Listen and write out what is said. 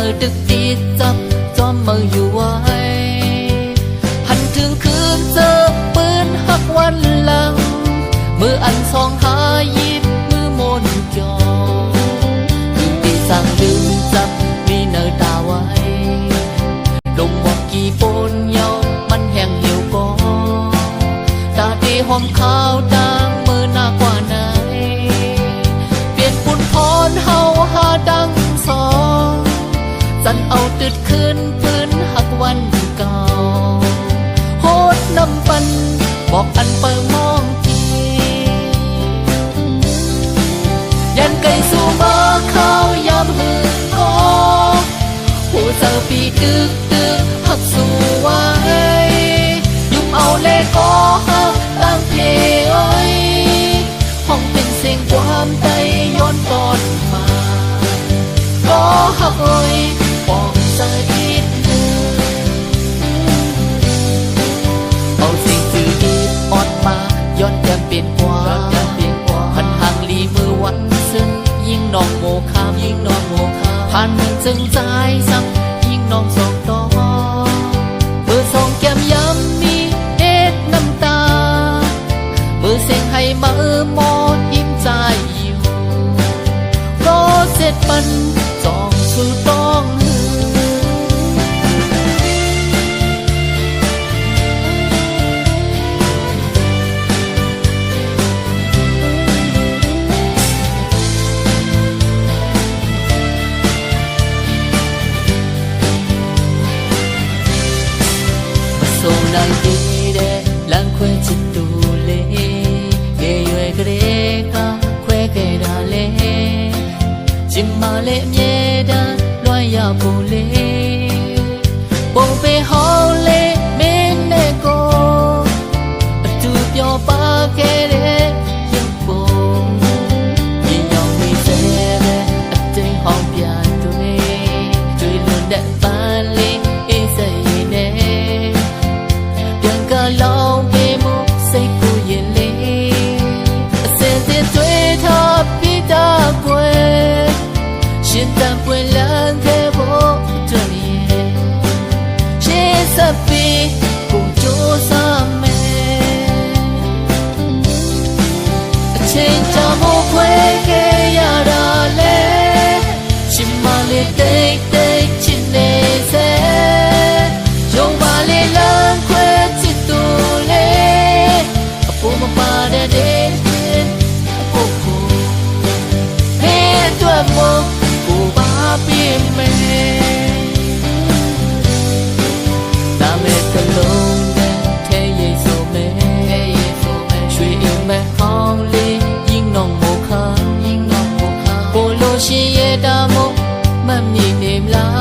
อดึกตีจับจอมมืออยู่ไว้หันถึงคืนเจอปืนหักวันหลังมืออันสองหายิบมือมนจอถึงตีสั่งดึงจับมีเนอตาไว้ลงหมอกกี่ปนเยามันแห้งเหี่ยวก็ตาดีหอมขาวดังมือหน้ากว่าไหนเปลี่ยนปุ่นพรเฮาหาดังสองสันเอาตึดขึ้นปืนหักวันเก่าโหดน้ำปันบอกอันเปิงมองทียันไก่สู่มาข้าวยามหืนก็หูเจ้าปีดึกหักสู่ไว้ยุ่มเอาเล่ก็หักตั้งเพลอ้อยห้องเป็นเสียงความใจย้อนตอนมาก็หักอ้อยปองใจอีกหนึ่งเอาสิ่งจืดอีกอดมาย้อนแก้มเปลี่ยนกว่าพันห่างลีมือวันซึ่งยิ่งน้องโมคามผ่านมันจึงใจซ้ำยิ่งน้องสองต่อมือสองแก้มย้ำมีเอ็ดน้ำตามือเสียงให้มาหมดยิ้มใจอยู่รอเสร็จปันจองสุดต้องส่งนางดีเดลังควยจิตตูเลเกยวยกเรกาควยเกดาเลจิมมาเลเมียดาลอยยาปูเลปงเปฮอเลเมนเนโกตูเปียวปาเกเรยังโกยิ่งยองมีเซเรอัดเจงห้องเปียตุเนจุยลุนเดปาเลเอเซเน老给木谁顾眼泪，现在对他比他贵，现在不能给我这里，现在比不就上面，请家莫会给呀的嘞，起码嘞得亲嘞噻，就把嘞人会。Puma pada deden aku Hetuamu ku babi me Tame telung den te ye so me Shui yêu me hong li Ying nong mo kha Polo shi ye da mo Man mi nem la